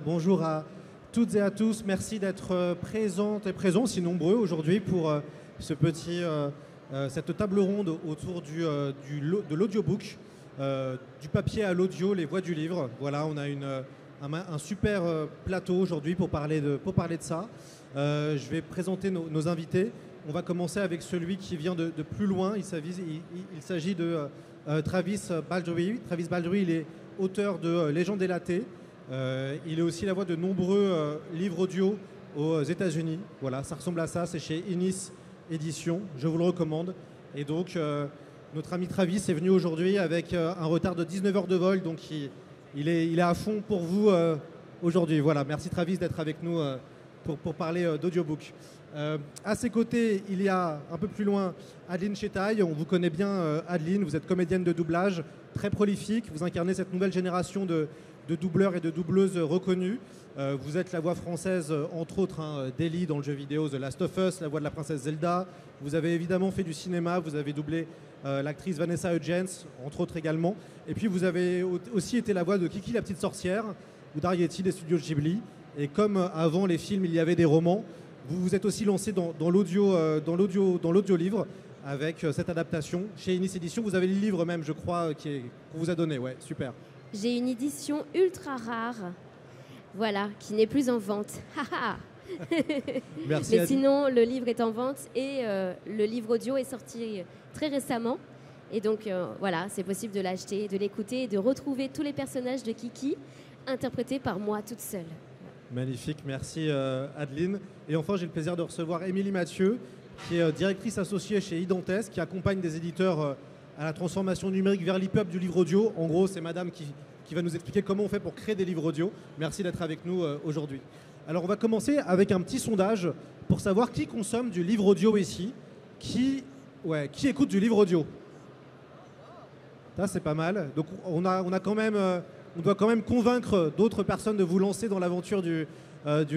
Bonjour à toutes et à tous. Merci d'être présentes et présents, si nombreux aujourd'hui pour cette table ronde autour de l'audiobook, du papier à l'audio, les voix du livre. Voilà, on a un super plateau aujourd'hui pour parler de ça. Je vais présenter nos invités. On va commencer avec celui qui vient de plus loin. Il s'agit de Travis Baldree. Travis Baldree, il est auteur de Légende délatée. Il est aussi la voix de nombreux livres audio aux États-Unis. Voilà, ça ressemble à ça. C'est chez Inis Éditions. Je vous le recommande. Et donc, notre ami Travis est venu aujourd'hui avec un retard de 19 heures de vol. Donc, il est à fond pour vous aujourd'hui. Voilà, merci Travis d'être avec nous pour parler d'audiobook. À ses côtés, il y a un peu plus loin Adeline Chetaille. On vous connaît bien, Adeline. Vous êtes comédienne de doublage, très prolifique. Vous incarnez cette nouvelle génération de doubleurs et de doubleuses reconnus. Vous êtes la voix française, entre autres, d'Ellie dans le jeu vidéo The Last of Us, la voix de la princesse Zelda. Vous avez évidemment fait du cinéma. Vous avez doublé l'actrice Vanessa Hudgens, entre autres également. Et puis vous avez aussi été la voix de Kiki la petite sorcière ou d'Arietti des studios Ghibli. Et comme avant les films, il y avait des romans, vous vous êtes aussi lancé dans l'audio-livre avec cette adaptation chez Inis Éditions. Vous avez le livre même, je crois, qu'on vous a donné. Ouais, super. J'ai une édition ultra rare, voilà, qui n'est plus en vente. Merci. Mais sinon, le livre est en vente et le livre audio est sorti très récemment. Et donc, voilà, c'est possible de l'acheter, de l'écouter et de retrouver tous les personnages de Kiki interprétés par moi toute seule. Magnifique, merci Adeline. Et enfin, j'ai le plaisir de recevoir Émilie Mathieu, qui est directrice associée chez Idantès, qui accompagne des éditeurs à la transformation numérique vers l'EPUB du livre audio. En gros, c'est madame qui va nous expliquer comment on fait pour créer des livres audio. Merci d'être avec nous aujourd'hui. Alors, on va commencer avec un petit sondage pour savoir qui consomme du livre audio ici. Qui écoute du livre audio? Ça, c'est pas mal. Donc, on doit quand même convaincre d'autres personnes de vous lancer dans l'aventure du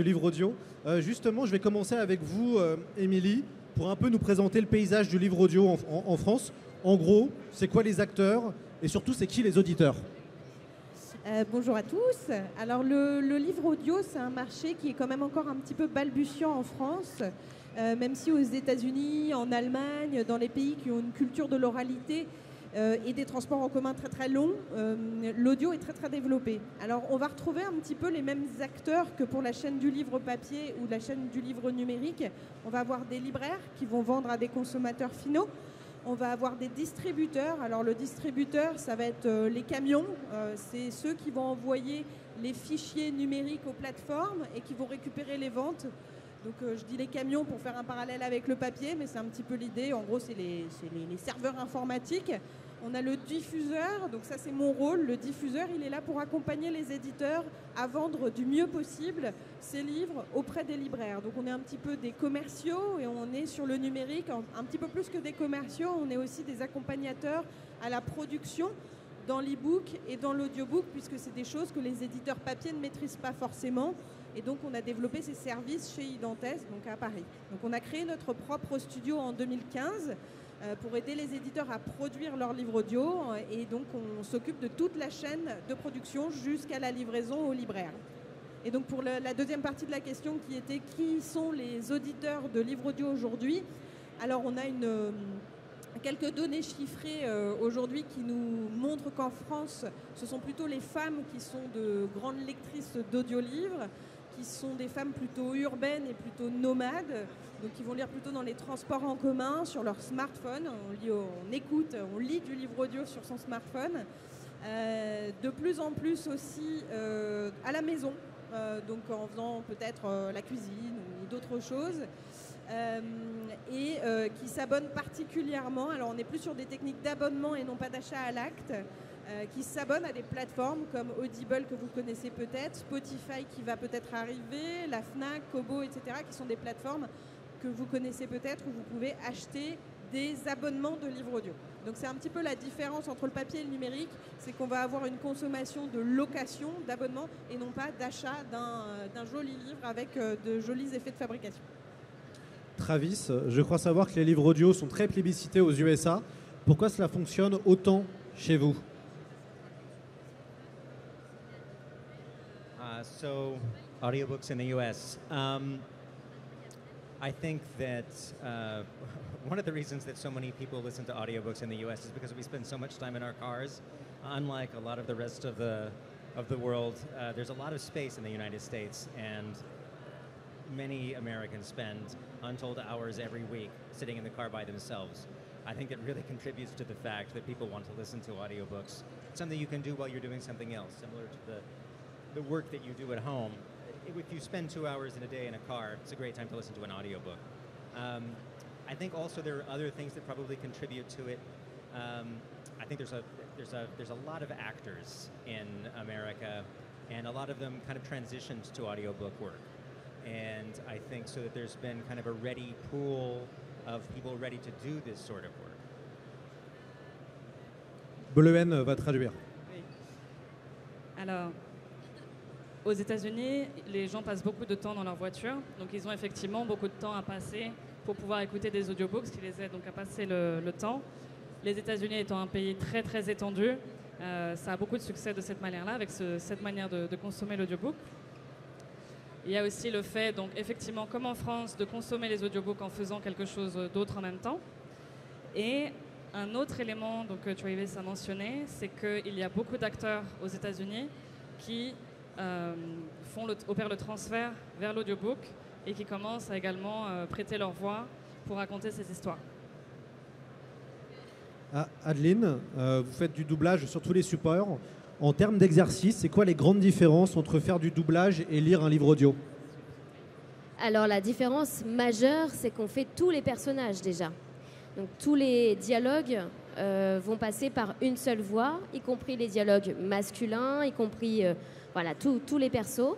livre audio. Justement, je vais commencer avec vous, Émilie, pour un peu nous présenter le paysage du livre audio en France. En gros, c'est quoi les acteurs et surtout, c'est qui les auditeurs? Bonjour à tous. Alors, le livre audio, c'est un marché qui est quand même encore un petit peu balbutiant en France, même si aux États-Unis, en Allemagne, dans les pays qui ont une culture de l'oralité, et des transports en commun très très longs, l'audio est très très développé. Alors on va retrouver un petit peu les mêmes acteurs que pour la chaîne du livre papier ou la chaîne du livre numérique. On va avoir des libraires qui vont vendre à des consommateurs finaux. On va avoir des distributeurs. Alors le distributeur, ça va être les camions. C'est ceux qui vont envoyer les fichiers numériques aux plateformes et qui vont récupérer les ventes. Donc je dis les camions pour faire un parallèle avec le papier, mais c'est un petit peu l'idée. En gros, c'est les serveurs informatiques. On a le diffuseur, donc ça c'est mon rôle. Le diffuseur, il est là pour accompagner les éditeurs à vendre du mieux possible ces livres auprès des libraires. Donc on est un petit peu des commerciaux et on est sur le numérique, un petit peu plus que des commerciaux, on est aussi des accompagnateurs à la production dans l'e-book et dans l'audiobook, puisque c'est des choses que les éditeurs papier ne maîtrisent pas forcément. Et donc, on a développé ces services chez Idantès, donc à Paris. Donc, on a créé notre propre studio en 2015 pour aider les éditeurs à produire leurs livres audio. Et donc, on s'occupe de toute la chaîne de production jusqu'à la livraison aux libraires. Et donc, pour la deuxième partie de la question qui était « Qui sont les auditeurs de livres audio aujourd'hui ?» Alors, on a quelques données chiffrées aujourd'hui qui nous montrent qu'en France, ce sont plutôt les femmes qui sont de grandes lectrices d'audiolivres, qui sont des femmes plutôt urbaines et plutôt nomades, donc qui vont lire plutôt dans les transports en commun, sur leur smartphone. On lit du livre audio sur son smartphone. De plus en plus aussi à la maison, donc en faisant peut-être la cuisine ou d'autres choses. Qui s'abonnent particulièrement, alors on est plus sur des techniques d'abonnement et non pas d'achat à l'acte, qui s'abonnent à des plateformes comme Audible que vous connaissez peut-être, Spotify qui va peut-être arriver, la Fnac, Kobo, etc., qui sont des plateformes que vous connaissez peut-être où vous pouvez acheter des abonnements de livres audio. Donc c'est un petit peu la différence entre le papier et le numérique, c'est qu'on va avoir une consommation de location, d'abonnement et non pas d'achat d'un joli livre avec de jolis effets de fabrication. Travis, je crois savoir que les livres audio sont très plébiscités aux USA. Pourquoi cela fonctionne autant chez vous? So, audiobooks in the US. I think that one of the reasons that so many people listen to audiobooks in the US is because we spend so much time in our cars. Unlike a lot of the rest of the world, there's a lot of space in the United States, and many Americans spend untold hours every week sitting in the car by themselves. I think it really contributes to the fact that people want to listen to audiobooks. It's something you can do while you're doing something else, similar to the work that you do at home. If you spend 2 hours in a day in a car, it's a great time to listen to an audiobook. I think also there are other things that probably contribute to it. I think there's a lot of actors in America, and a lot of them kind of transitioned to audiobook work. And I think so that there's been kind of a ready pool of people ready to do this sort of work. Belen va traduire. Oui. Alors, aux États-Unis, les gens passent beaucoup de temps dans leur voiture, donc ils ont effectivement beaucoup de temps à passer pour pouvoir écouter des audiobooks, ce qui les aide donc à passer le temps. Les États-Unis étant un pays très très étendu, ça a beaucoup de succès de cette manière-là, avec cette manière de consommer l'audiobook. Il y a aussi le fait, donc effectivement, comme en France, de consommer les audiobooks en faisant quelque chose d'autre en même temps. Et un autre élément donc, que Travis a mentionné, c'est qu'il y a beaucoup d'acteurs aux États-Unis qui opèrent le transfert vers l'audiobook et qui commencent à également prêter leur voix pour raconter ces histoires. Adeline, vous faites du doublage sur tous les supports. En termes d'exercice, c'est quoi les grandes différences entre faire du doublage et lire un livre audio? Alors la différence majeure, c'est qu'on fait tous les personnages déjà. Donc tous les dialogues vont passer par une seule voix, y compris les dialogues masculins, y compris voilà, tous les persos.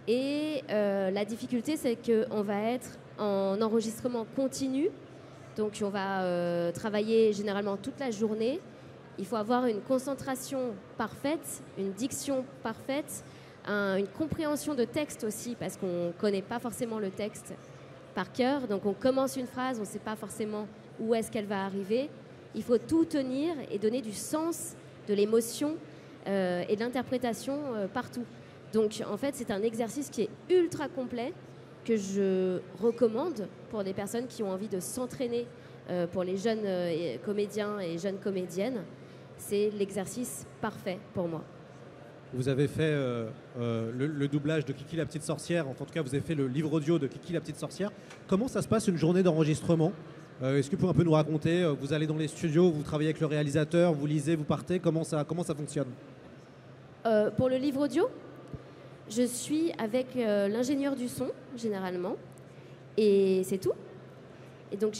Et la difficulté, c'est qu'on va être en enregistrement continu. Donc on va travailler généralement toute la journée. Il faut avoir une concentration parfaite, une diction parfaite, une compréhension de texte aussi, parce qu'on ne connaît pas forcément le texte par cœur. Donc on commence une phrase, on ne sait pas forcément où est-ce qu'elle va arriver. Il faut tout tenir et donner du sens, de l'émotion et de l'interprétation partout. Donc en fait, c'est un exercice qui est ultra complet, que je recommande pour des personnes qui ont envie de s'entraîner, pour les jeunes comédiens et jeunes comédiennes. C'est l'exercice parfait pour moi. Vous avez fait le doublage de Kiki la petite sorcière, enfin, en tout cas vous avez fait le livre audio de Kiki la petite sorcière. Comment ça se passe une journée d'enregistrement? Est-ce que vous pouvez un peu nous raconter? Vous allez dans les studios, vous travaillez avec le réalisateur, vous lisez, vous partez, comment ça fonctionne? Pour le livre audio, je suis avec l'ingénieur du son, généralement, et c'est tout. Et donc,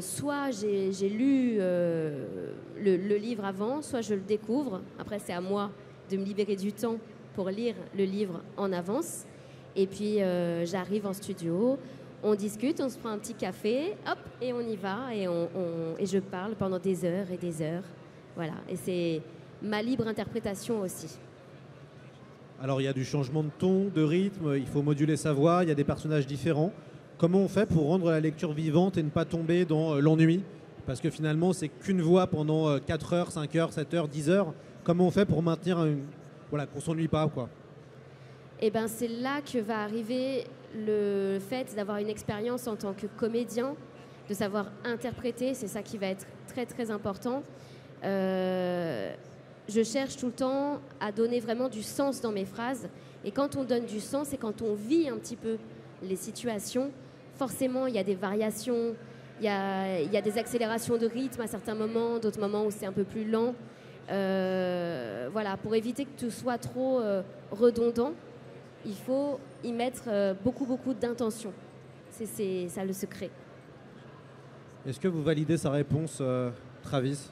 soit j'ai lu le livre avant, soit je le découvre. Après, c'est à moi de me libérer du temps pour lire le livre en avance. Et puis, j'arrive en studio, on discute, on se prend un petit café, hop, et on y va. Et je parle pendant des heures et des heures. Voilà, et c'est ma libre interprétation aussi. Alors, il y a du changement de ton, de rythme, il faut moduler sa voix, il y a des personnages différents. Comment on fait pour rendre la lecture vivante et ne pas tomber dans l'ennui? Parce que finalement, c'est qu'une voix pendant 4 heures, 5 heures, 7 heures, 10 heures. Comment on fait pour maintenir voilà, qu'on ne s'ennuie pas, quoi? Eh ben, c'est là que va arriver le fait d'avoir une expérience en tant que comédien, de savoir interpréter. C'est ça qui va être très, très important. Je cherche tout le temps à donner vraiment du sens dans mes phrases. Et quand on donne du sens et quand on vit un petit peu les situations, forcément, il y a des variations, il y a des accélérations de rythme à certains moments, d'autres moments où c'est un peu plus lent. Voilà, pour éviter que tout soit trop redondant, il faut y mettre beaucoup d'intention. C'est ça le secret. Est-ce que vous validez sa réponse, Travis?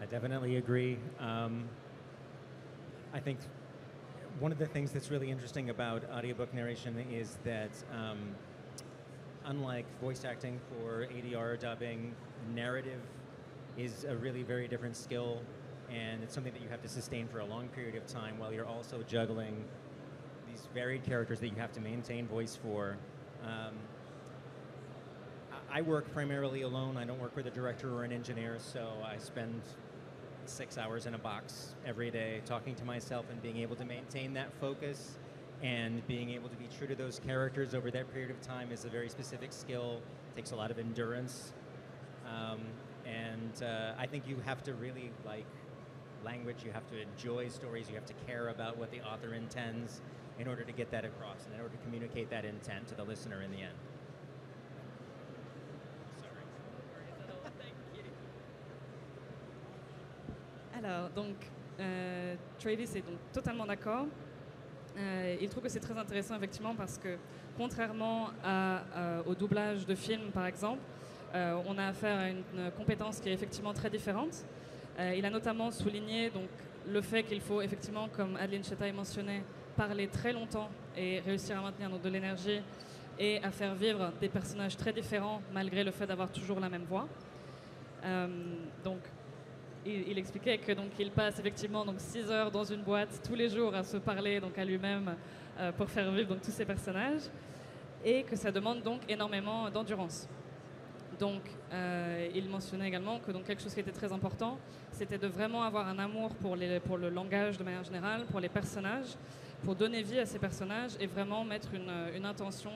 I definitely agree. I think one of the things that's really interesting about audiobook narration is that unlike voice acting for ADR dubbing, narrative is a really very different skill, and it's something that you have to sustain for a long period of time while you're also juggling these varied characters that you have to maintain voice for. I work primarily alone. I don't work with a director or an engineer, so I spend 6 hours in a box every day, talking to myself and being able to maintain that focus and being able to be true to those characters over that period of time is a very specific skill. It takes a lot of endurance. I think you have to really like language, you have to enjoy stories, you have to care about what the author intends in order to get that across and in order to communicate that intent to the listener in the end. Alors, donc, Travis est donc totalement d'accord. Il trouve que c'est très intéressant, effectivement, parce que, contrairement au doublage de films, par exemple, on a affaire à une compétence qui est effectivement très différente. Il a notamment souligné donc, le fait qu'il faut, effectivement, comme Adeline Chetaille mentionnait, parler très longtemps et réussir à maintenir donc, de l'énergie et à faire vivre des personnages très différents, malgré le fait d'avoir toujours la même voix. Donc, il expliquait que donc il passe effectivement donc 6 heures dans une boîte tous les jours à se parler donc à lui-même pour faire vivre donc tous ces personnages et que ça demande donc énormément d'endurance. Donc il mentionnait également que donc quelque chose qui était très important, c'était de vraiment avoir un amour pour le langage de manière générale, pour les personnages, pour donner vie à ces personnages et vraiment mettre une intention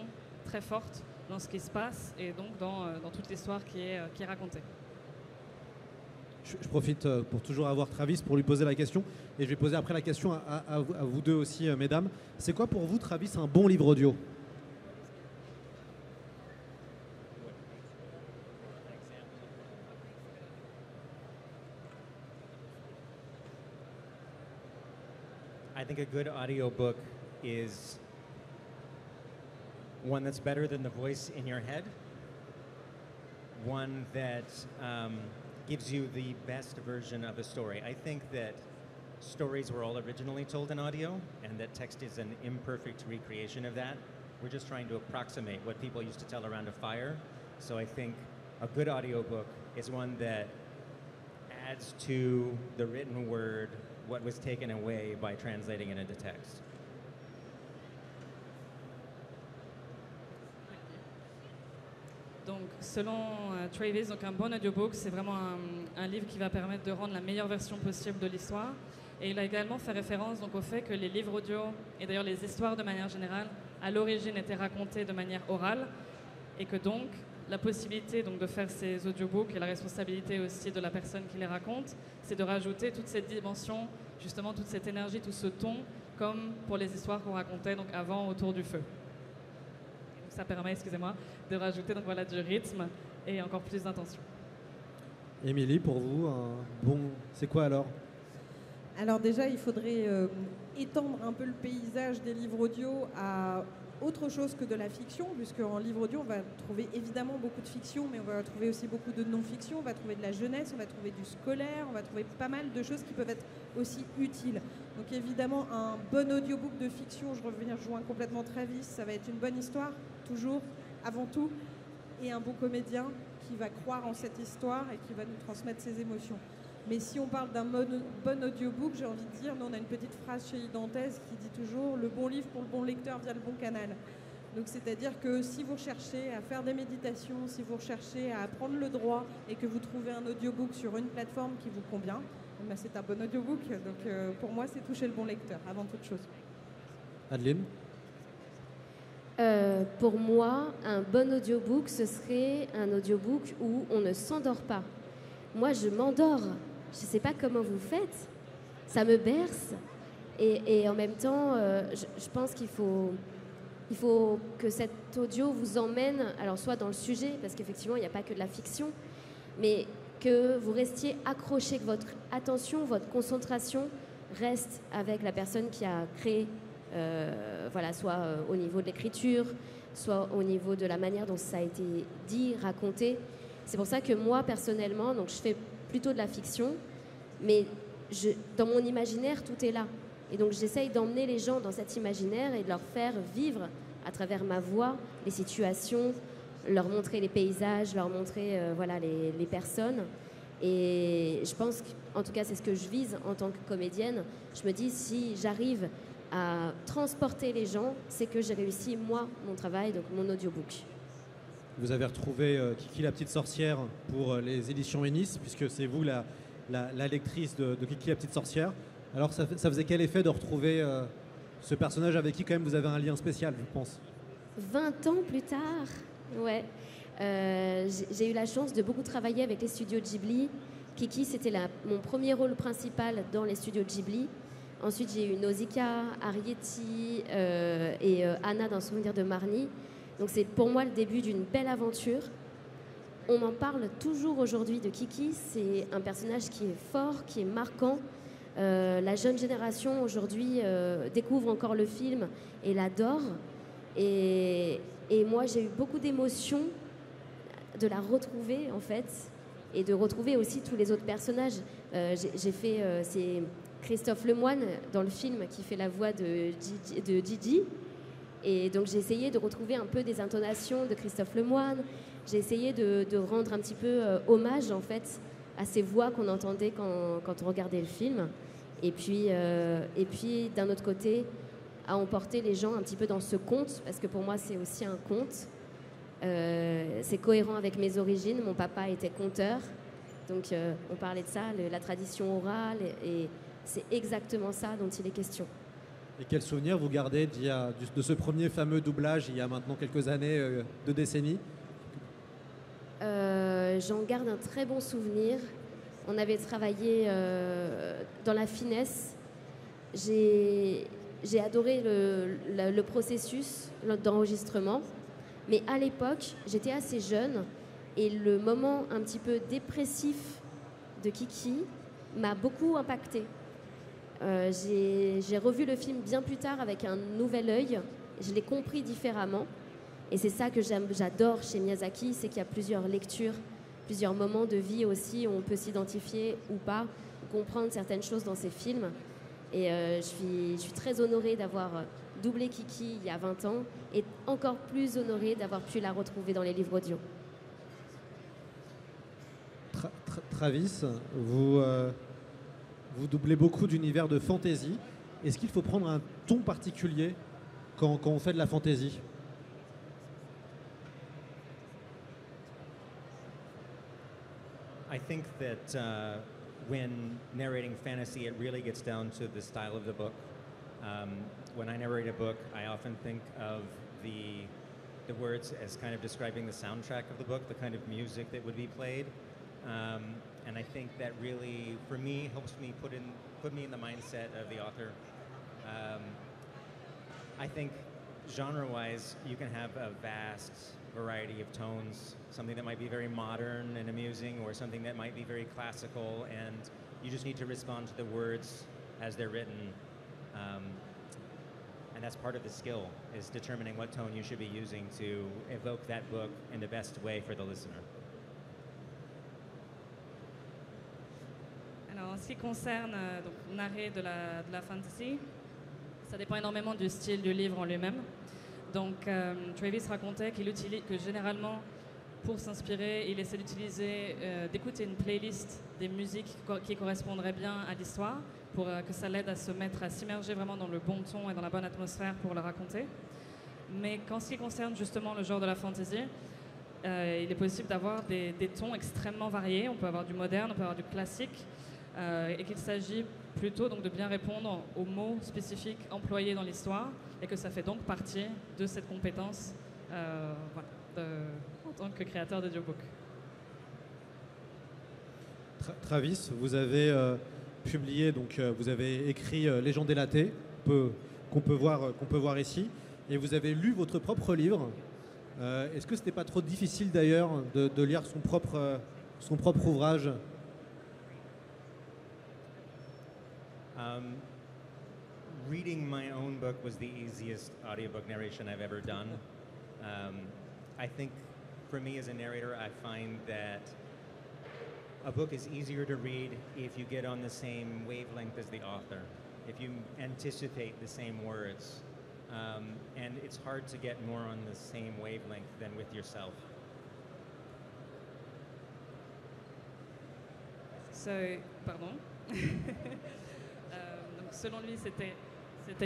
très forte dans ce qui se passe et donc dans toute l'histoire qui est racontée. Je profite pour toujours avoir Travis pour lui poser la question et je vais poser après la question à vous deux aussi, mesdames. C'est quoi pour vous, Travis, un bon livre audio? I think a good audiobook is one that's better than the voice in your head, one that gives you the best version of a story. I think that stories were all originally told in audio and that text is an imperfect recreation of that. We're just trying to approximate what people used to tell around a fire. So I think a good audiobook is one that adds to the written word what was taken away by translating it into text. Donc, selon Travis, donc un bon audiobook, c'est vraiment un livre qui va permettre de rendre la meilleure version possible de l'histoire. Et il a également fait référence donc, au fait que les livres audio, et d'ailleurs les histoires de manière générale, à l'origine étaient racontées de manière orale, et que donc la possibilité donc, de faire ces audiobooks et la responsabilité aussi de la personne qui les raconte, c'est de rajouter toute cette dimension, justement toute cette énergie, tout ce ton, comme pour les histoires qu'on racontait donc, avant autour du feu. Ça permet, excusez-moi, de rajouter donc voilà du rythme et encore plus d'intention. Émilie, pour vous, c'est quoi alors? Alors déjà, il faudrait étendre un peu le paysage des livres audio à autre chose que de la fiction, puisque en livre audio, on va trouver évidemment beaucoup de fiction, mais on va trouver aussi beaucoup de non-fiction, on va trouver de la jeunesse, on va trouver du scolaire, on va trouver pas mal de choses qui peuvent être aussi utiles. Donc évidemment, un bon audiobook de fiction, je rejoins complètement Travis, ça va être une bonne histoire, toujours, avant tout, et un bon comédien qui va croire en cette histoire et qui va nous transmettre ses émotions. Mais si on parle d'un bon audiobook, j'ai envie de dire, nous on a une petite phrase chez Idantez qui dit toujours « le bon livre pour le bon lecteur via le bon canal ». Donc c'est-à-dire que si vous recherchez à faire des méditations, si vous recherchez à apprendre le droit et que vous trouvez un audiobook sur une plateforme qui vous convient, ben c'est un bon audiobook. Donc pour moi, c'est toucher le bon lecteur avant toute chose. Adeline? Pour moi, un bon audiobook, ce serait un audiobook où on ne s'endort pas. Moi, je m'endors. Je ne sais pas comment vous faites. Ça me berce. Et en même temps, je pense qu'il faut que cet audio vous emmène, alors soit dans le sujet, parce qu'effectivement, il n'y a pas que de la fiction, mais que vous restiez accroché, que votre attention, votre concentration reste avec la personne qui a créé, voilà, soit au niveau de l'écriture, soit au niveau de la manière dont ça a été dit, raconté. C'est pour ça que moi, personnellement, donc je fais plutôt de la fiction, mais dans mon imaginaire, tout est là. Et donc j'essaye d'emmener les gens dans cet imaginaire et de leur faire vivre à travers ma voix les situations, leur montrer les paysages, leur montrer voilà, les personnes. Et je pense qu'en tout cas c'est ce que je vise en tant que comédienne. Je me dis si j'arrive à transporter les gens, c'est que j'ai réussi moi mon travail, donc mon audiobook. Vous avez retrouvé Kiki la petite sorcière pour les éditions Ennis, puisque c'est vous la lectrice de Kiki la petite sorcière. Alors ça faisait quel effet de retrouver ce personnage avec qui quand même vous avez un lien spécial, je pense? 20 ans plus tard, ouais. J'ai eu la chance de beaucoup travailler avec les studios Ghibli. Kiki, c'était mon premier rôle principal dans les studios Ghibli. Ensuite, j'ai eu Nausicaa, Arrietty et Anna dans Souvenir de Marnie. Donc c'est pour moi le début d'une belle aventure. On m'en parle toujours aujourd'hui de Kiki. C'est un personnage qui est fort, qui est marquant. La jeune génération aujourd'hui découvre encore le film et l'adore. Et moi, j'ai eu beaucoup d'émotions de la retrouver, en fait, et de retrouver aussi tous les autres personnages. C'est Christophe Lemoine, dans le film, qui fait la voix de Gigi. Et donc, j'ai essayé de retrouver un peu des intonations de Christophe Lemoine. J'ai essayé de rendre un petit peu hommage, en fait, à ces voix qu'on entendait quand on regardait le film. Et puis d'un autre côté, à emporter les gens un petit peu dans ce conte, parce que pour moi, c'est aussi un conte. C'est cohérent avec mes origines. Mon papa était conteur, donc on parlait de ça, la tradition orale, et c'est exactement ça dont il est question. Et quel souvenir vous gardez de ce premier fameux doublage il y a maintenant quelques années, 2 décennies? J'en garde un très bon souvenir. On avait travaillé dans la finesse. J'ai adoré le processus d'enregistrement. Mais à l'époque, j'étais assez jeune et le moment un petit peu dépressif de Kiki m'a beaucoup impactée. J'ai revu le film bien plus tard avec un nouvel œil. Je l'ai compris différemment. Et c'est ça que j'adore chez Miyazaki, c'est qu'il y a plusieurs lectures, plusieurs moments de vie aussi où on peut s'identifier ou pas, comprendre certaines choses dans ces films. Et je suis très honorée d'avoir doublé Kiki il y a 20 ans et encore plus honorée d'avoir pu la retrouver dans les livres audio. Travis, vous doublez beaucoup d'univers de fantasy. Est-ce qu'il faut prendre un ton particulier quand on fait de la fantasy? I think that when narrating fantasy, it really gets down to the style of the book. When I narrate a book, I often think of the words as kind of describing the soundtrack of the book, the kind of music that would be played. And I think that really, for me, helps me put me in the mindset of the author. I think genre-wise, you can have a vast variety of tones, something that might be very modern and amusing, or something that might be very classical, and you just need to respond to the words as they're written. And that's part of the skill, is determining what tone you should be using to evoke that book in the best way for the listener. Alors, en ce qui concerne donc, l'arrêt de la fantasy, ça dépend énormément du style du livre en lui-même. Donc, Travis racontait que généralement, pour s'inspirer, il essaie d'écouter une playlist des musiques qui correspondraient bien à l'histoire, pour que ça l'aide à s'immerger vraiment dans le bon ton et dans la bonne atmosphère pour le raconter. Mais qu'en ce qui concerne justement le genre de la fantasy, il est possible d'avoir des tons extrêmement variés. On peut avoir du moderne, on peut avoir du classique, et qu'il s'agit plutôt donc de bien répondre aux mots spécifiques employés dans l'histoire, et que ça fait donc partie de cette compétence en tant que créateur d'audiobook. Travis, vous avez publié, donc vous avez écrit Légende délatée, qu'on peut voir ici, et vous avez lu votre propre livre. Est-ce que c'était pas trop difficile d'ailleurs de lire son propre ouvrage? Reading my own book was the easiest audiobook narration I've ever done. I think for me as a narrator, I find that a book is easier to read if you get on the same wavelength as the author, if you anticipate the same words. And it's hard to get more on the same wavelength than with yourself. Pardon. Donc, selon lui, c'était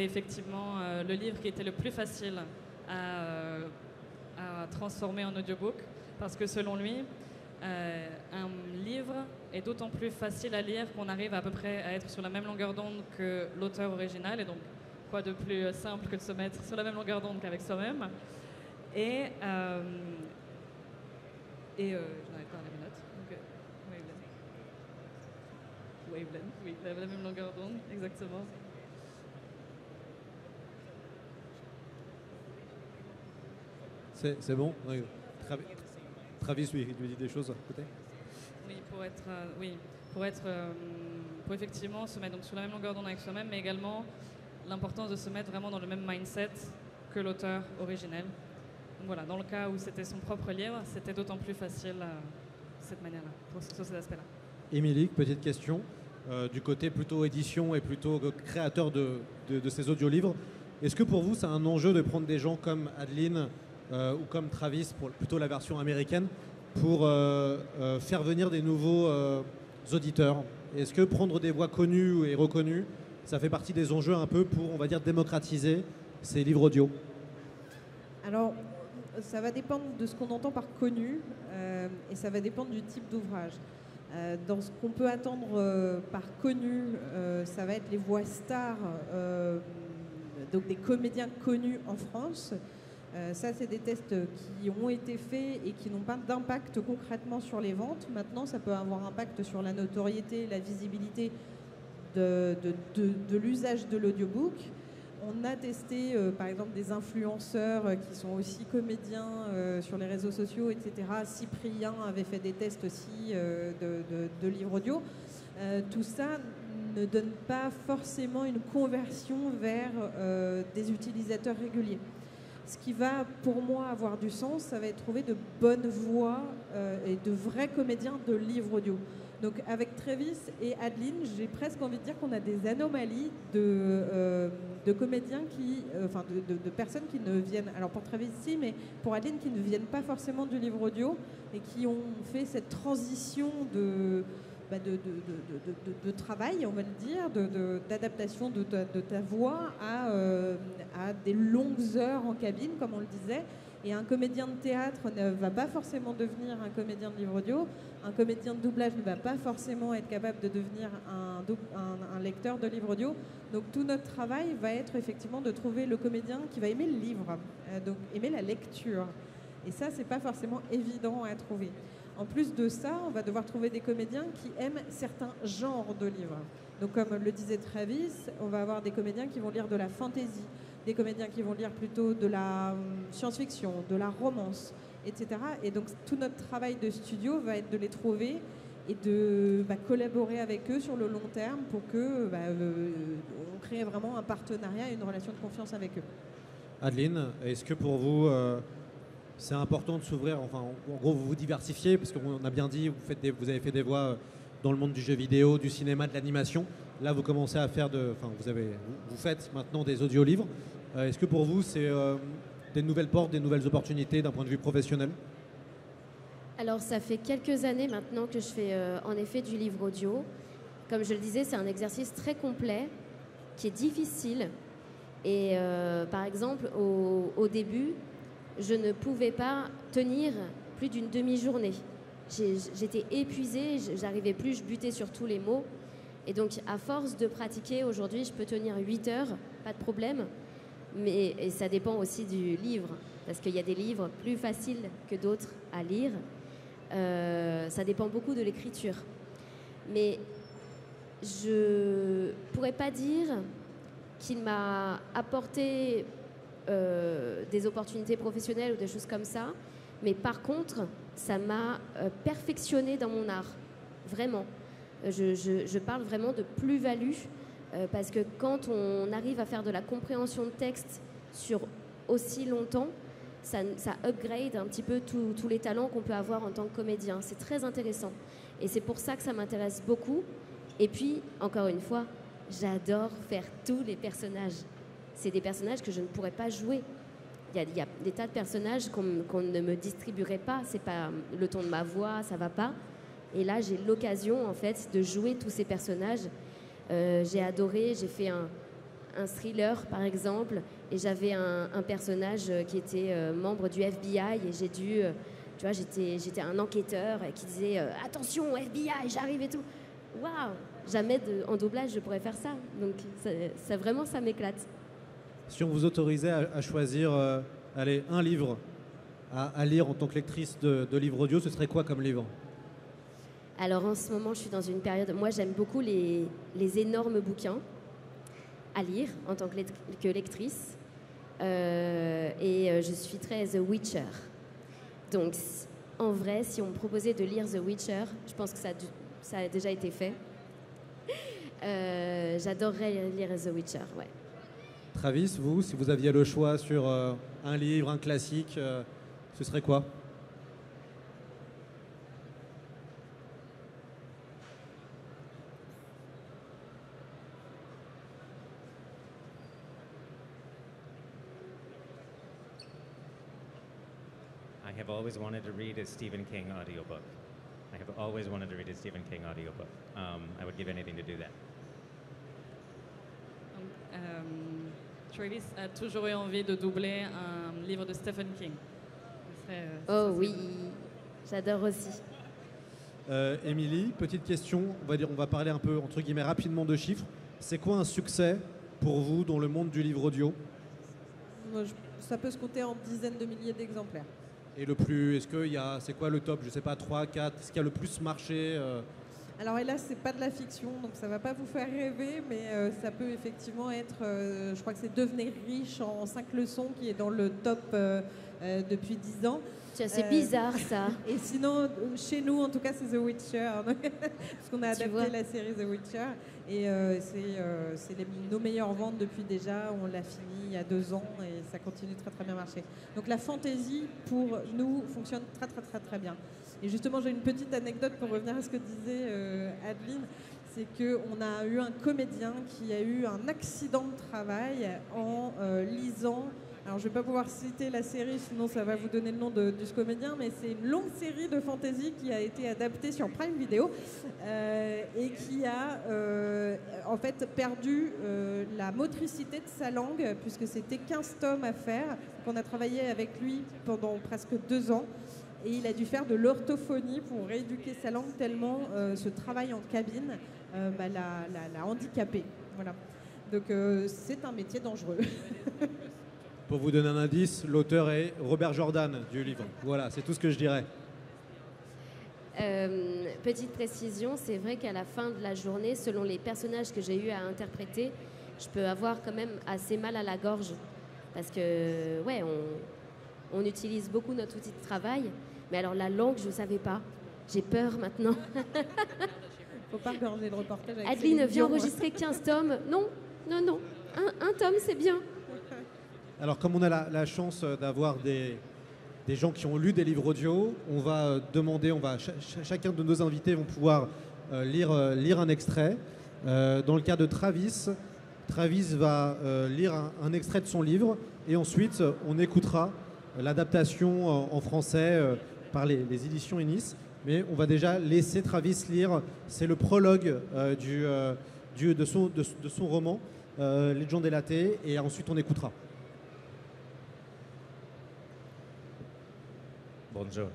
effectivement le livre qui était le plus facile à transformer en audiobook, parce que selon lui, Un livre est d'autant plus facile à lire qu'on arrive à peu près à être sur la même longueur d'onde que l'auteur original, et donc quoi de plus simple que de se mettre sur la même longueur d'onde qu'avec soi-même. Et je n'arrive pas à mes notes. Donc, wavelength, oui, la même longueur d'onde, exactement. C'est bon. Oui. Travis lui dit des choses à côté. Oui, pour effectivement se mettre donc sur la même longueur d'onde avec soi-même, mais également l'importance de se mettre vraiment dans le même mindset que l'auteur originel. Donc voilà, dans le cas où c'était son propre livre, c'était d'autant plus facile de cette manière-là, sur ces aspects-là. Émilie, petite question. Du côté plutôt édition et plutôt créateur de ces audiolivres, est-ce que pour vous c'est un enjeu de prendre des gens comme Adeline ou comme Travis, pour plutôt la version américaine, pour faire venir des nouveaux auditeurs? Est-ce que prendre des voix connues et reconnues, ça fait partie des enjeux un peu pour, on va dire, démocratiser ces livres audio? Alors, ça va dépendre de ce qu'on entend par connu et ça va dépendre du type d'ouvrage. Dans ce qu'on peut attendre par connu, ça va être les voix stars, donc des comédiens connus en France. Ça, c'est des tests qui ont été faits et qui n'ont pas d'impact concrètement sur les ventes. Maintenant, ça peut avoir un impact sur la notoriété, la visibilité de l'usage de l'audiobook. On a testé, par exemple, des influenceurs qui sont aussi comédiens sur les réseaux sociaux, etc. Cyprien avait fait des tests aussi de livres audio. Tout ça ne donne pas forcément une conversion vers des utilisateurs réguliers. Ce qui va, pour moi, avoir du sens, ça va être trouver de bonnes voix et de vrais comédiens de livres audio. Donc avec Travis et Adeline, j'ai presque envie de dire qu'on a des anomalies de comédiens de personnes qui ne viennent, alors pour Travis si, mais pour Adeline qui ne viennent pas forcément du livre audio et qui ont fait cette transition de travail, on va le dire, d'adaptation de ta voix à des longues heures en cabine, comme on le disait. Et un comédien de théâtre ne va pas forcément devenir un comédien de livre audio. Un comédien de doublage ne va pas forcément être capable de devenir un lecteur de livre audio. Donc tout notre travail va être effectivement de trouver le comédien qui va aimer le livre, donc aimer la lecture. Et ça, c'est pas forcément évident à trouver. En plus de ça, on va devoir trouver des comédiens qui aiment certains genres de livres. Donc comme le disait Travis, on va avoir des comédiens qui vont lire de la fantasy, des comédiens qui vont lire plutôt de la science-fiction, de la romance, etc. Et donc tout notre travail de studio va être de les trouver et de collaborer avec eux sur le long terme pour que on crée vraiment un partenariat et une relation de confiance avec eux. Adeline, est-ce que pour vous c'est important de s'ouvrir, enfin en gros vous vous diversifiez, parce qu'on a bien dit, vous avez fait des voix dans le monde du jeu vidéo, du cinéma, de l'animation. Là vous commencez à faire vous faites maintenant des audiolivres. Est-ce que pour vous c'est des nouvelles portes, des nouvelles opportunités d'un point de vue professionnel? Alors ça fait quelques années maintenant que je fais en effet du livre audio. Comme je le disais, c'est un exercice très complet, qui est difficile. Et par exemple, au début, je ne pouvais pas tenir plus d'une demi-journée. J'étais épuisée, j'arrivais plus, je butais sur tous les mots. Et donc, à force de pratiquer, aujourd'hui, je peux tenir 8 heures, pas de problème. Et ça dépend aussi du livre, parce qu'il y a des livres plus faciles que d'autres à lire. Ça dépend beaucoup de l'écriture. Mais je pourrais pas dire qu'il m'a apporté des opportunités professionnelles ou des choses comme ça. Mais par contre, ça m'a perfectionné dans mon art, vraiment. Je parle vraiment de plus-value parce que quand on arrive à faire de la compréhension de texte sur aussi longtemps, ça upgrade un petit peu tous les talents qu'on peut avoir en tant que comédien. C'est très intéressant. Et c'est pour ça que ça m'intéresse beaucoup. Et puis, encore une fois, j'adore faire tous les personnages. C'est des personnages que je ne pourrais pas jouer. Il y a des tas de personnages qu'on ne me distribuerait pas. C'est pas le ton de ma voix, ça va pas. Et là, j'ai l'occasion, en fait, de jouer tous ces personnages. J'ai adoré, j'ai fait un thriller, par exemple, et j'avais un personnage qui était membre du FBI, et j'ai dû Tu vois, j'étais un enquêteur qui disait attention, FBI, j'arrive et tout. Waouh, jamais en doublage je pourrais faire ça. Donc ça vraiment, ça m'éclate. Si on vous autorisait à choisir allez, un livre à lire en tant que lectrice de livres audio, ce serait quoi comme livre? Alors en ce moment, je suis dans une période. Moi, j'aime beaucoup les énormes bouquins à lire en tant que lectrice. Je suis très The Witcher. Donc, en vrai, si on me proposait de lire The Witcher, je pense que ça a déjà été fait. J'adorerais lire The Witcher, ouais. Travis, vous, si vous aviez le choix sur un livre, un classique, ce serait quoi? I have always wanted to read a Stephen King audiobook. I have always wanted to read a Stephen King audiobook. I would give anything to do that. Travis a toujours eu envie de doubler un livre de Stephen King. Oh oui, j'adore aussi. Émilie, petite question, on va parler un peu entre guillemets rapidement de chiffres. C'est quoi un succès pour vous dans le monde du livre audio? Ça peut se compter en dizaines de milliers d'exemplaires. Et le plus, c'est quoi le top? Je sais pas, 3, 4, est-ce qu'il y a le plus marché Alors hélas, c'est pas de la fiction, donc ça va pas vous faire rêver, mais ça peut effectivement être, je crois que c'est Devenir riche en 5 leçons qui est dans le top depuis 10 ans. Tiens, c'est bizarre ça. Et sinon, chez nous, en tout cas, c'est The Witcher, parce qu'on a adapté la série The Witcher, et c'est nos meilleures ventes depuis déjà. On l'a fini il y a 2 ans et ça continue très très bien marcher. Donc la fantasy pour nous fonctionne très très très très bien. Et justement, j'ai une petite anecdote pour revenir à ce que disait Adeline, c'est qu'on a eu un comédien qui a eu un accident de travail en lisant. Alors, je ne vais pas pouvoir citer la série, sinon ça va vous donner le nom de ce comédien, mais c'est une longue série de fantasy qui a été adaptée sur Prime Video et qui a en fait perdu la motricité de sa langue, puisque c'était 15 tomes à faire. Donc, on a travaillé avec lui pendant presque 2 ans et il a dû faire de l'orthophonie pour rééduquer sa langue tellement ce travail en cabine l'a handicapé. Voilà. Donc c'est un métier dangereux. Pour vous donner un indice, l'auteur est Robert Jordan du livre. Voilà, c'est tout ce que je dirais. Petite précision, c'est vrai qu'à la fin de la journée, selon les personnages que j'ai eu à interpréter, je peux avoir quand même assez mal à la gorge. Parce que, ouais, on utilise beaucoup notre outil de travail. Mais alors la langue, je ne savais pas. J'ai peur maintenant. Faut pas regorger le reportage avec Adeline, viens enregistrer 15 tomes. Non. Un tome, c'est bien. Alors, comme on a la chance d'avoir des gens qui ont lu des livres audio, on va demander, chacun de nos invités vont pouvoir lire un extrait. Dans le cas de Travis va lire un extrait de son livre et ensuite on écoutera l'adaptation en français par les éditions Ennis. Mais on va déjà laisser Travis lire, c'est le prologue de son roman, Legend Délatée, et ensuite on écoutera. Bonjour.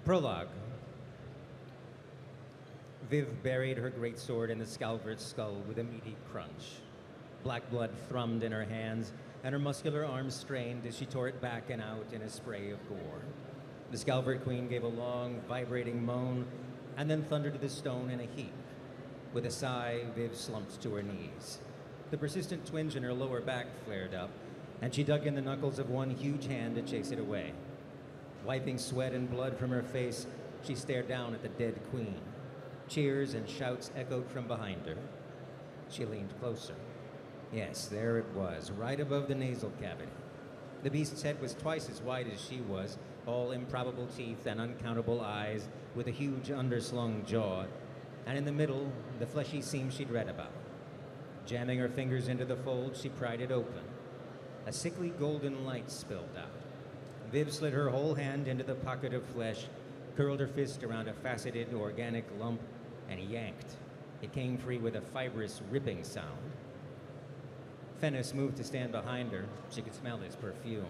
Prologue. Viv buried her great sword in the Scalvert skull with a meaty crunch. Black blood thrummed in her hands, and her muscular arms strained as she tore it back and out in a spray of gore. The Scalvert Queen gave a long, vibrating moan, and then thundered to the stone in a heap. With a sigh, Viv slumped to her knees. The persistent twinge in her lower back flared up, and she dug in the knuckles of one huge hand to chase it away. Wiping sweat and blood from her face, she stared down at the dead queen. Cheers and shouts echoed from behind her. She leaned closer. Yes, there it was, right above the nasal cavity. The beast's head was twice as wide as she was, all improbable teeth and uncountable eyes, with a huge underslung jaw, and in the middle, the fleshy seam she'd read about. Jamming her fingers into the fold, she pried it open. A sickly golden light spilled out. Viv slid her whole hand into the pocket of flesh, curled her fist around a faceted organic lump, and yanked. It came free with a fibrous, ripping sound. Fennis moved to stand behind her. She could smell his perfume.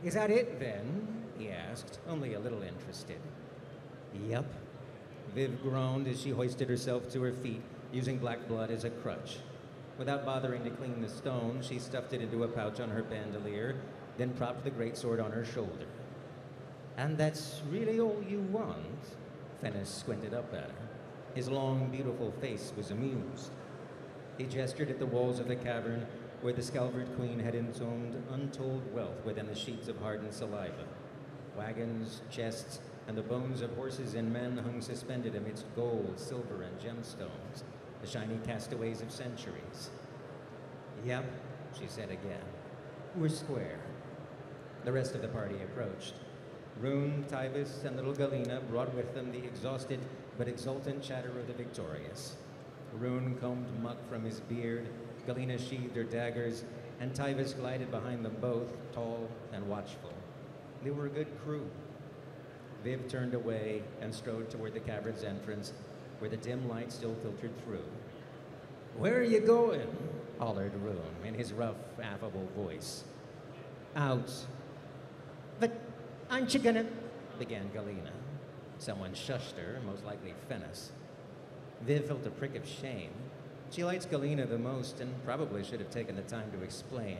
Is that it, then? He asked, only a little interested. Yep. Viv groaned as she hoisted herself to her feet, using black blood as a crutch. Without bothering to clean the stone, she stuffed it into a pouch on her bandolier, then propped the greatsword on her shoulder. And that's really all you want? Fennis squinted up at her. His long, beautiful face was amused. He gestured at the walls of the cavern where the Scalvard Queen had entombed untold wealth within the sheets of hardened saliva. Wagons, chests, and the bones of horses and men hung suspended amidst gold, silver, and gemstones, the shiny castaways of centuries. Yep, she said again. We're square. The rest of the party approached. Rune, Tyvis, and little Galena brought with them the exhausted but exultant chatter of the victorious. Rune combed muck from his beard, Galena sheathed her daggers, and Tyvis glided behind them both, tall and watchful. They were a good crew. Viv turned away and strode toward the cavern's entrance, where the dim light still filtered through. Where are you going? Hollered Rune in his rough, affable voice. Out. But aren't you gonna... began Galena. Someone shushed her, most likely Fennis. Viv felt a prick of shame. She liked Galena the most and probably should have taken the time to explain,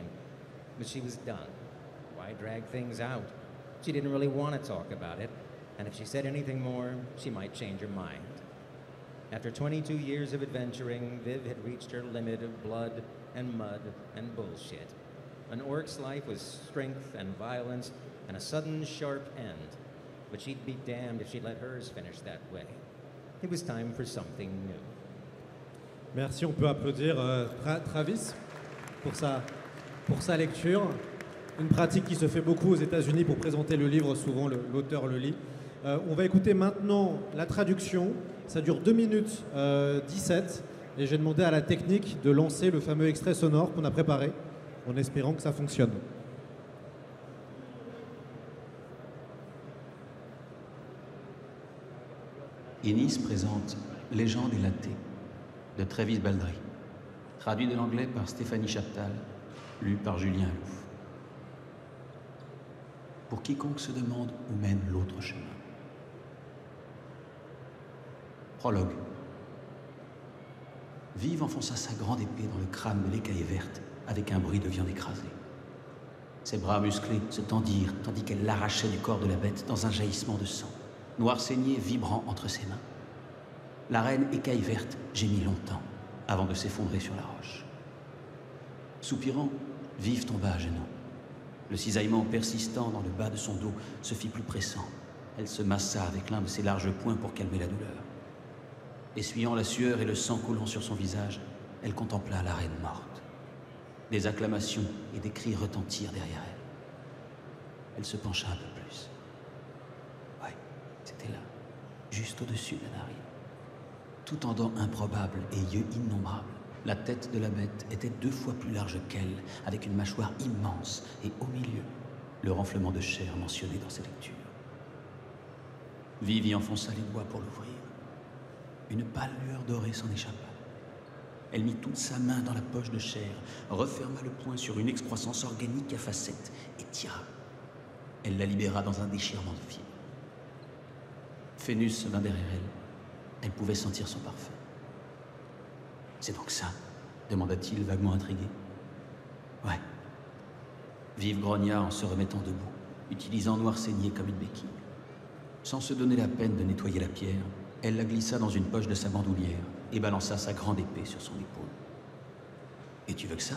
but she was done. Why drag things out? She didn't really want to talk about it, and if she said anything more, she might change her mind. After 22 years of adventuring, Viv had reached her limit of blood and mud and bullshit. An orc's life was strength and violence and a sudden, sharp end, but she'd be damned if she let hers finish that way. It was time for something new. Merci, on peut applaudir Travis pour sa lecture. Une pratique qui se fait beaucoup aux États-Unis pour présenter le livre, souvent l'auteur le lit. On va écouter maintenant la traduction. Ça dure 2 minutes 17 et j'ai demandé à la technique de lancer le fameux extrait sonore qu'on a préparé en espérant que ça fonctionne. Inis présente Légende et Laté de Travis Baldree, traduit de l'anglais par Stéphanie Chaptal, lu par Julien Alouf. Pour quiconque se demande où mène l'autre chemin. Prologue. Vive enfonça sa grande épée dans le crâne de l'écaillée verte avec un bruit de viande écrasée. Ses bras musclés se tendirent tandis qu'elle l'arrachait du corps de la bête dans un jaillissement de sang, noir saigné vibrant entre ses mains. La reine écaille verte gémit longtemps avant de s'effondrer sur la roche. Soupirant, Vive tomba à genoux. Le cisaillement persistant dans le bas de son dos se fit plus pressant. Elle se massa avec l'un de ses larges poings pour calmer la douleur. Essuyant la sueur et le sang coulant sur son visage, elle contempla la reine morte. Des acclamations et des cris retentirent derrière elle. Elle se pencha un peu plus. Ouais, c'était là, juste au-dessus de la narine. Tout en dents improbables et yeux innombrables, la tête de la bête était 2 fois plus large qu'elle, avec une mâchoire immense et au milieu, le renflement de chair mentionné dans ses lectures. Vivi enfonça les doigts pour l'ouvrir. Une pâle lueur dorée s'en échappa. Elle mit toute sa main dans la poche de chair, referma le poing sur une excroissance organique à facettes et tira. Elle la libéra dans un déchirement de fibres. Fénus vint derrière elle. Elle pouvait sentir son parfum. « C'est donc ça ?» demanda-t-il, vaguement intrigué. « Ouais. » Vive grogna en se remettant debout, utilisant Noir saigné comme une béquille. Sans se donner la peine de nettoyer la pierre, elle la glissa dans une poche de sa bandoulière et balança sa grande épée sur son épaule. « Et tu veux que ça ?»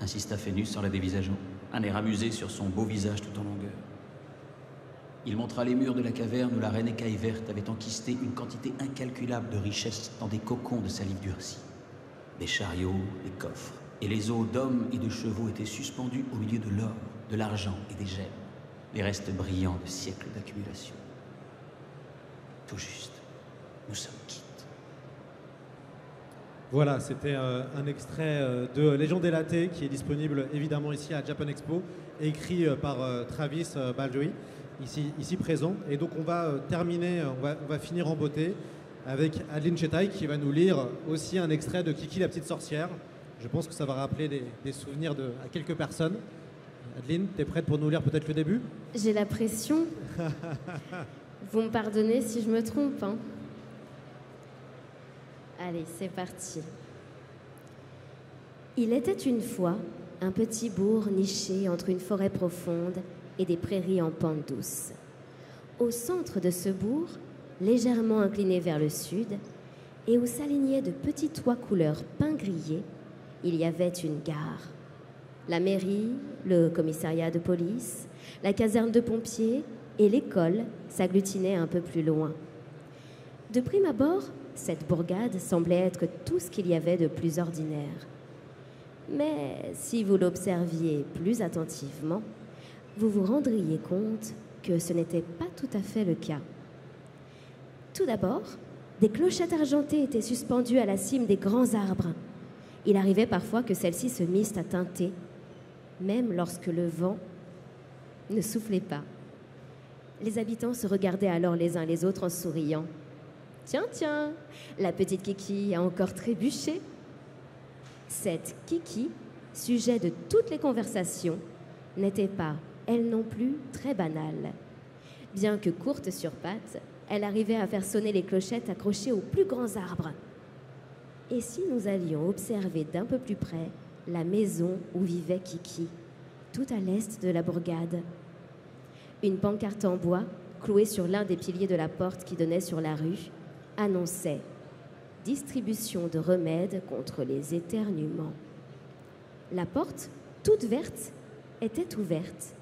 insista Fénus en la dévisageant, un air amusé sur son beau visage tout en longueur. Il montra les murs de la caverne où la reine écaille verte avait enquisté une quantité incalculable de richesses dans des cocons de salive durcie. Des chariots, des coffres, et les os d'hommes et de chevaux étaient suspendus au milieu de l'or, de l'argent et des gemmes, les restes brillants de siècles d'accumulation. Tout juste, nous sommes quittes. Voilà, c'était un extrait de Légende et Laté qui est disponible évidemment ici à Japan Expo, écrit par Travis Baldree, ici présent. Et donc on va terminer, on va finir en beauté avec Adeline Chetaille qui va nous lire aussi un extrait de Kiki la petite sorcière. Je pense que ça va rappeler des souvenirs à quelques personnes. Adeline, t'es prête pour nous lire peut-être le début? J'ai la pression. Vous me pardonnez si je me trompe, hein. Allez, c'est parti. Il était une fois un petit bourg niché entre une forêt profonde et des prairies en pente douce. Au centre de ce bourg, légèrement incliné vers le sud, et où s'alignaient de petits toits couleur pain grillé, il y avait une gare. La mairie, le commissariat de police, la caserne de pompiers et l'école s'agglutinaient un peu plus loin. De prime abord, cette bourgade semblait être tout ce qu'il y avait de plus ordinaire. Mais si vous l'observiez plus attentivement, vous vous rendriez compte que ce n'était pas tout à fait le cas. Tout d'abord, des clochettes argentées étaient suspendues à la cime des grands arbres. Il arrivait parfois que celles-ci se missent à teinter, même lorsque le vent ne soufflait pas. Les habitants se regardaient alors les uns les autres en souriant. « Tiens, tiens, la petite Kiki a encore trébuché !» Cette Kiki, sujet de toutes les conversations, n'était pas, elle non plus, très banale. Bien que courte sur pattes, elle arrivait à faire sonner les clochettes accrochées aux plus grands arbres. Et si nous allions observer d'un peu plus près la maison où vivait Kiki, tout à l'est de la bourgade? Une pancarte en bois, clouée sur l'un des piliers de la porte qui donnait sur la rue, annonçait « Distribution de remèdes contre les éternuements ». La porte, toute verte, était ouverte.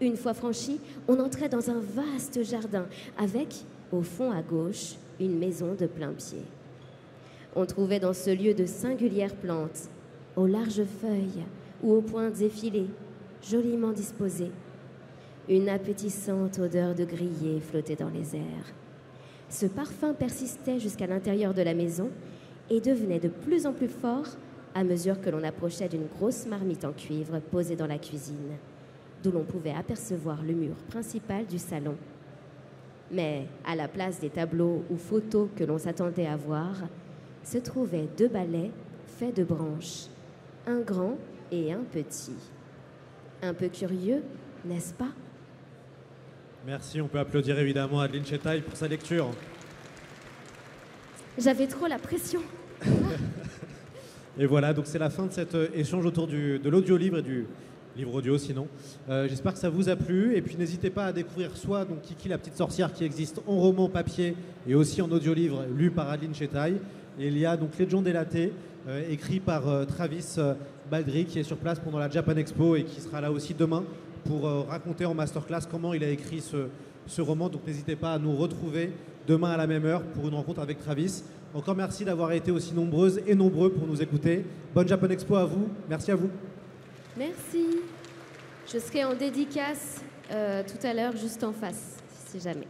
Une fois franchie, on entrait dans un vaste jardin avec, au fond à gauche, une maison de plain-pied. On trouvait dans ce lieu de singulières plantes, aux larges feuilles ou aux pointes effilées, joliment disposées. Une appétissante odeur de grillé flottait dans les airs. Ce parfum persistait jusqu'à l'intérieur de la maison et devenait de plus en plus fort à mesure que l'on approchait d'une grosse marmite en cuivre posée dans la cuisine, d'où l'on pouvait apercevoir le mur principal du salon. Mais à la place des tableaux ou photos que l'on s'attendait à voir, se trouvaient 2 balais faits de branches, un grand et un petit. Un peu curieux, n'est-ce pas? Merci, on peut applaudir évidemment Adeline Chetaille pour sa lecture. J'avais trop la pression. Et voilà, donc c'est la fin de cet échange autour de l'audio-livre et du livre audio sinon. J'espère que ça vous a plu et puis n'hésitez pas à découvrir soit donc Kiki la petite sorcière qui existe en roman papier et aussi en audio-livre lu par Adeline Chetaille. Et il y a donc Legend et Latte écrit par Travis Baldry qui est sur place pendant la Japan Expo et qui sera là aussi demain pour raconter en masterclass comment il a écrit ce roman. Donc n'hésitez pas à nous retrouver demain à la même heure pour une rencontre avec Travis. Encore merci d'avoir été aussi nombreuses et nombreux pour nous écouter. Bonne Japan Expo à vous. Merci à vous. Merci. Je serai en dédicace tout à l'heure juste en face, si jamais.